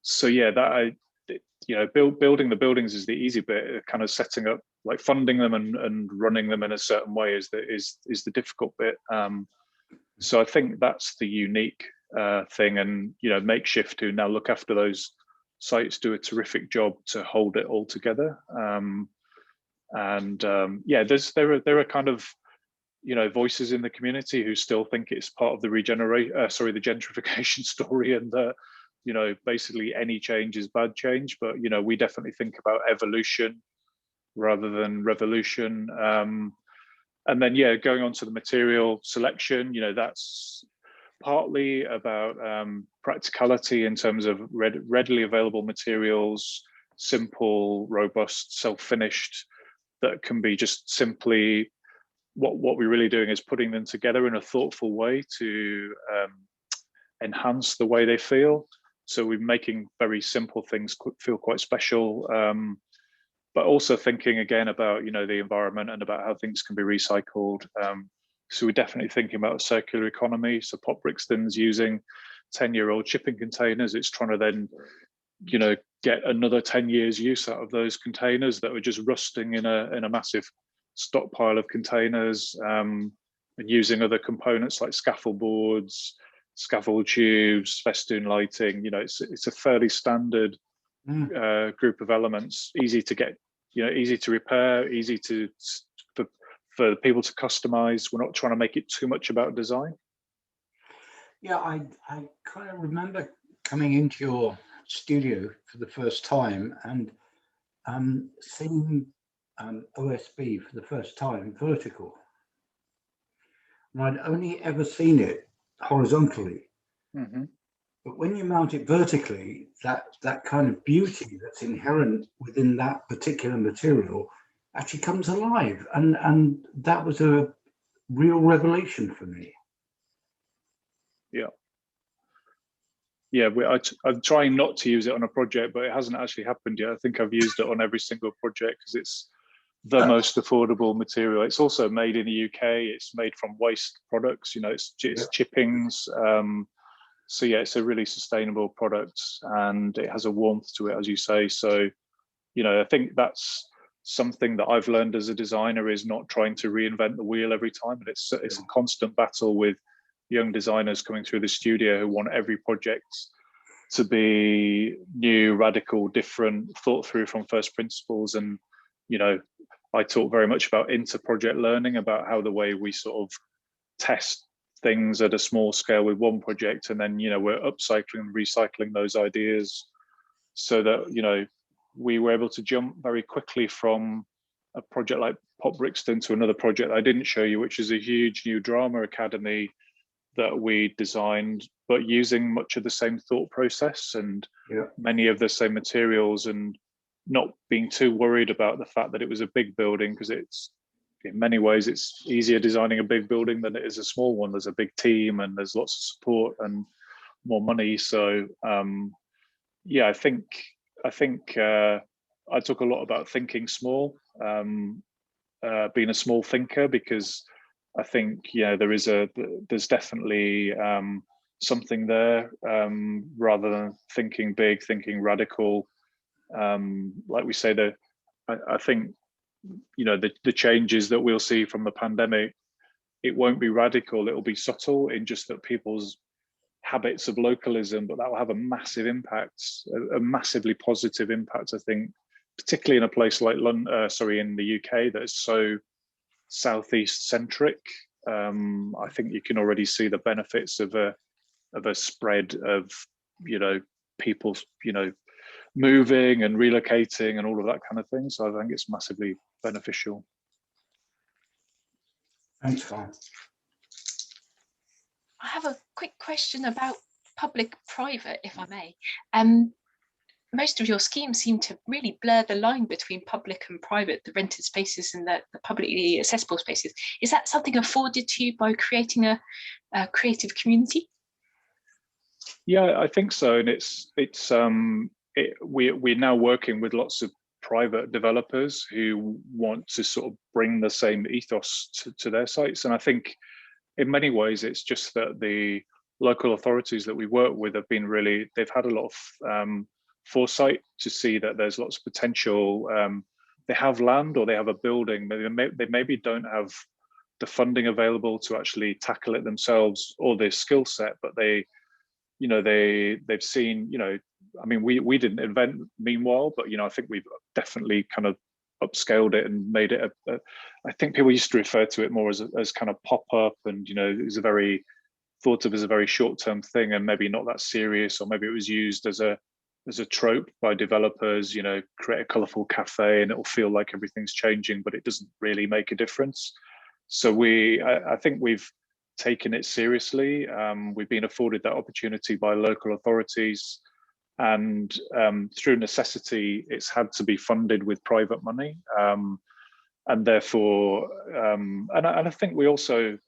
So yeah, building the buildings is the easy bit. Kind of setting up, like funding them and running them in a certain way is the difficult bit. So I think that's the unique thing, and Makeshift, who now look after those sites, do a terrific job to hold it all together. There are kind of voices in the community who still think it's part of the the gentrification story, and that basically any change is bad change. But we definitely think about evolution rather than revolution. And then going on to the material selection, that's partly about practicality in terms of readily available materials, simple, robust, self-finished, that can be just simply what we're really doing is putting them together in a thoughtful way to enhance the way they feel. So we're making very simple things feel quite special, but also thinking again about the environment and about how things can be recycled. So we're definitely thinking about a circular economy. So Pop Brixton's using 10-year-old shipping containers. It's trying to then get another 10 years use out of those containers that were just rusting in a massive stockpile of containers, and using other components like scaffold boards, scaffold tubes, festoon lighting. It's a fairly standard group of elements, easy to get, easy to repair, easy for people to customize. We're not trying to make it too much about design. Yeah, I kind of remember coming into your studio for the first time and seeing OSB for the first time vertical. And I'd only ever seen it horizontally. Mm-hmm. But when you mount it vertically, that kind of beauty that's inherent within that particular material actually comes alive. And that was a real revelation for me. Yeah, I'm trying not to use it on a project, but it hasn't actually happened yet. I think I've used it on every single project because it's the most affordable material. It's also made in the UK. It's made from waste products. It's chippings. So yeah, it's a really sustainable product, and it has a warmth to it, as you say. So, I think that's something that I've learned as a designer, is not trying to reinvent the wheel every time. And it's a constant battle with young designers coming through the studio who want every project to be new, radical, different, thought through from first principles. And, I talk very much about inter-project learning, about how the way we sort of test things at a small scale with one project, and then, we're upcycling and recycling those ideas so that, we were able to jump very quickly from a project like Pop Brixton to another project I didn't show you, which is a huge new drama academy that we designed, but using much of the same thought process and many of the same materials, and not being too worried about the fact that it was a big building, because it's, in many ways, it's easier designing a big building than it is a small one. There's a big team and there's lots of support and more money. So I think I talk a lot about thinking small, being a small thinker, because I think there's definitely something there, rather than thinking big, thinking radical. Like we say, I think the changes that we'll see from the pandemic, it won't be radical. It'll be subtle in just that people's habits of localism, but that will have a massive impact, a massively positive impact. I think, particularly in a place like London, in the UK, that is so southeast centric. I think you can already see the benefits of a spread of people moving and relocating and all of that kind of thing. So I think it's massively beneficial. Thanks, Carl. I have a quick question about public-private, if I may. Most of your schemes seem to really blur the line between public and private, the rented spaces and the publicly accessible spaces. Is that something afforded to you by creating a creative community? Yeah, I think so. And we're now working with lots of private developers who want to sort of bring the same ethos to their sites. And I think in many ways, it's just that the local authorities that we work with have been really, they've had a lot of foresight to see that there's lots of potential. They have land or they have a building, they maybe don't have the funding available to actually tackle it themselves or their skill set, but they've seen, I mean, we didn't invent Meanwhile, but I think we've definitely kind of upscaled it and made it I think people used to refer to it more as kind of pop-up, and it was thought of as a very short-term thing and maybe not that serious, or maybe it was used as a trope by developers, create a colorful cafe and it'll feel like everything's changing, but it doesn't really make a difference. So I think we've taken it seriously. We've been afforded that opportunity by local authorities, and through necessity, it's had to be funded with private money. And therefore, and I think we also,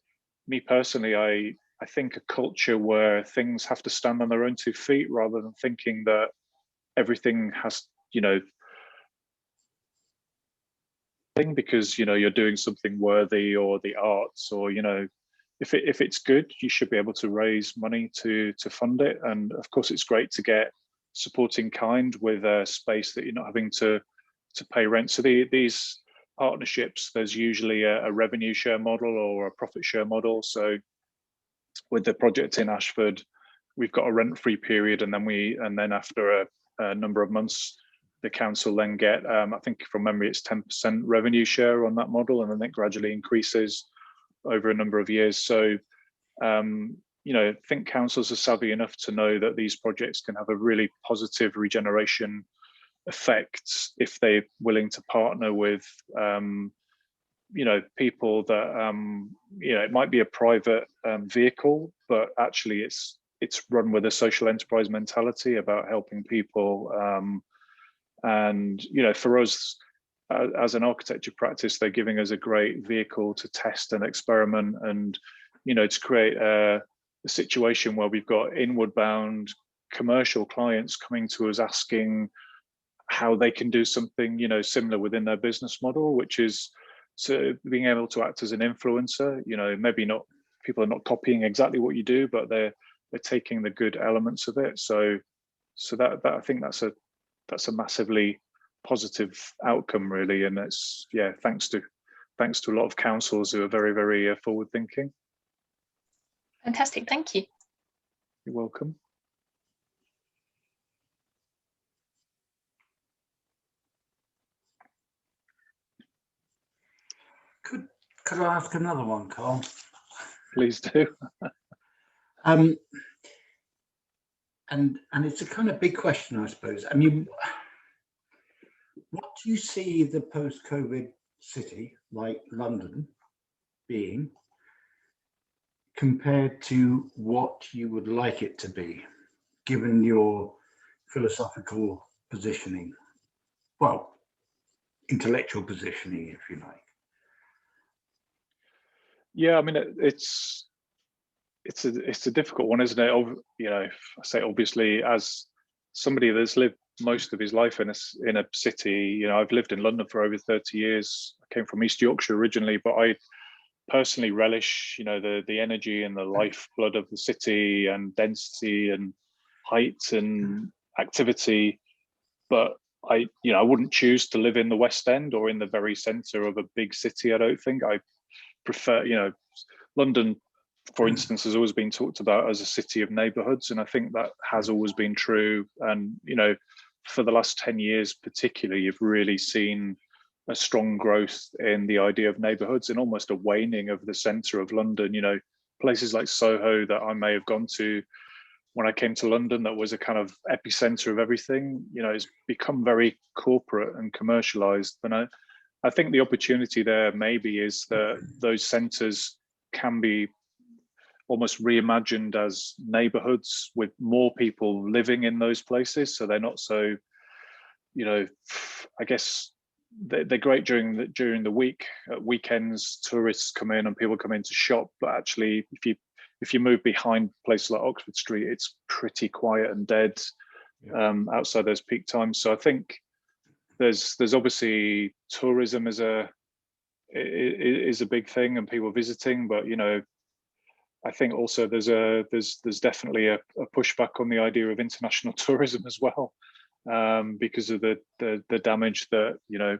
me personally, I think a culture where things have to stand on their own 2 feet rather than thinking that everything has, because you're doing something worthy, or the arts, or if it's good, you should be able to raise money to fund it. And of course, it's great to get support in kind with a space that you're not having to pay rent. So these partnerships, there's usually a revenue share model or a profit share model. So with the project in Ashford, we've got a rent-free period, and then after a number of months, the council then get, I think from memory, it's 10% revenue share on that model, and then it gradually increases over a number of years. So, I think councils are savvy enough to know that these projects can have a really positive regeneration effect if they're willing to partner with, people that, it might be a private vehicle, but actually it's run with a social enterprise mentality about helping people. And for us as an architecture practice, they're giving us a great vehicle to test and experiment, and to create a situation where we've got inward bound commercial clients coming to us asking how they can do something similar within their business model, which is so being able to act as an influencer. Maybe not, people are not copying exactly what you do, but they're taking the good elements of it. So that I think that's a massively positive outcome, really. And it's, thanks to a lot of councils who are very, very forward thinking. Fantastic, thank you. You're welcome. Could I ask another one, Carl? Please do. And it's a kind of big question, I suppose. I mean, what do you see the post-COVID city like London being compared to what you would like it to be, given your philosophical positioning? Well, intellectual positioning, if you like. Yeah, I mean, it's a difficult one, isn't it? I say obviously, as somebody that's lived most of his life in a city. I've lived in London for over 30 years. I came from East Yorkshire originally, but I personally relish, the energy and the lifeblood of the city, and density and height and activity. But I wouldn't choose to live in the West End or in the very centre of a big city. I don't think. I prefer, London, for instance, has always been talked about as a city of neighbourhoods, and I think that has always been true. And for the last 10 years particularly, you've really seen a strong growth in the idea of neighbourhoods and almost a waning of the centre of London. Places like Soho that I may have gone to when I came to London, that was a kind of epicenter of everything, it's become very corporate and commercialized. And I think the opportunity there maybe is that those centers can be almost reimagined as neighborhoods with more people living in those places. So they're not so, I guess they're great during the week. At weekends, tourists come in and people come in to shop. But actually, if you move behind places like Oxford Street, it's pretty quiet and dead outside those peak times. So I think there's obviously tourism is a big thing and people visiting, but I think also there's definitely a pushback on the idea of international tourism as well, because of the damage that, you know,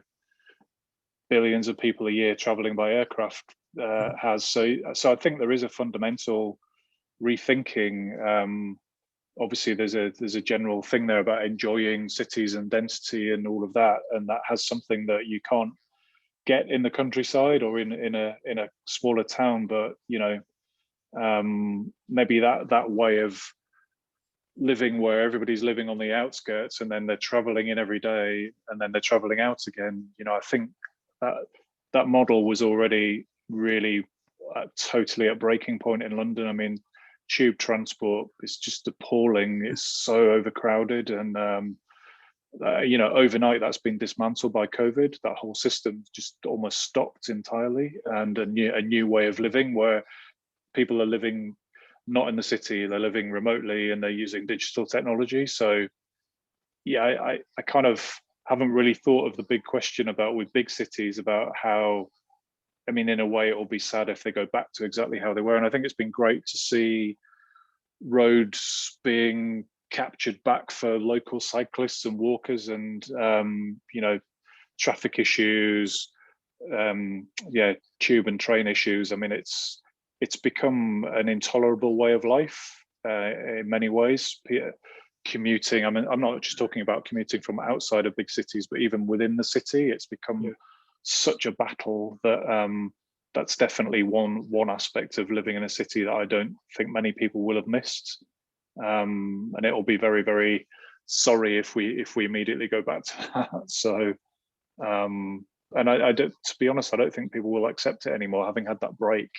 billions of people a year traveling by aircraft has. So I think there is a fundamental rethinking. Obviously, there's a general thing there about enjoying cities and density and all of that, and that has something that you can't get in the countryside or in a smaller town. But you know, maybe that way of living where everybody's living on the outskirts and then they're traveling in every day and then they're traveling out again. You know, I think that model was already really totally at breaking point in London. I mean, tube transport is just appalling. It's so overcrowded, and you know, overnight that's been dismantled by COVID. That whole system just almost stopped entirely, and a new way of living where people are living not in the city, they're living remotely and they're using digital technology. So yeah, I kind of haven't really thought of the big question about with big cities about how, I mean, in a way it will be sad if they go back to exactly how they were. And I think it's been great to see roads being captured back for local cyclists and walkers, and you know, traffic issues, yeah, tube and train issues. I mean, it's become an intolerable way of life in many ways. Commuting, I mean, I'm not just talking about commuting from outside of big cities, but even within the city, it's become such a battle that that's definitely one aspect of living in a city that I don't think many people will have missed. And it will be very, very sorry if we immediately go back to that. So, and I don't, to be honest, I don't think people will accept it anymore, having had that break.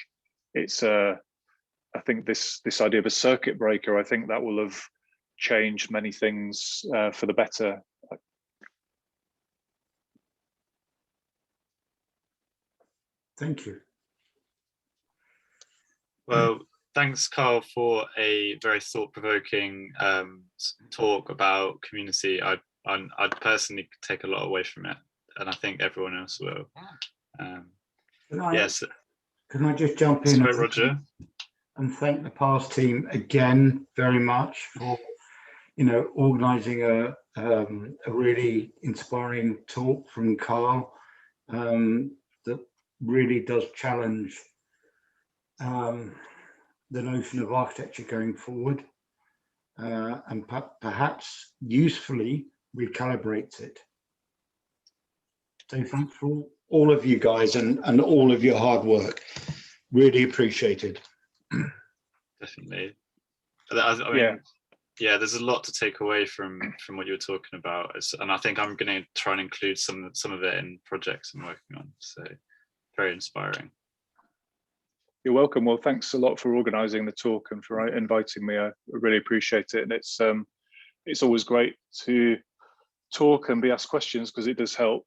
It's I think this idea of a circuit breaker, I think that will have changed many things for the better. Thank you. Well, thanks, Carl, for a very thought-provoking talk about community. I'd personally take a lot away from it, and I think everyone else will. Yes. Can I just jump in, Roger, and thank the PASS team again very much for, you know, organising a really inspiring talk from Carl that really does challenge the notion of architecture going forward, and perhaps usefully recalibrates it. So thanks for all of you guys and all of your hard work. Really appreciated. Definitely. I mean, yeah, there's a lot to take away from what you were talking about, and I think I'm going to try and include some of it in projects I'm working on. So very inspiring. You're welcome. Well, thanks a lot for organising the talk and for inviting me. I really appreciate it. And it's always great to talk and be asked questions, because it does help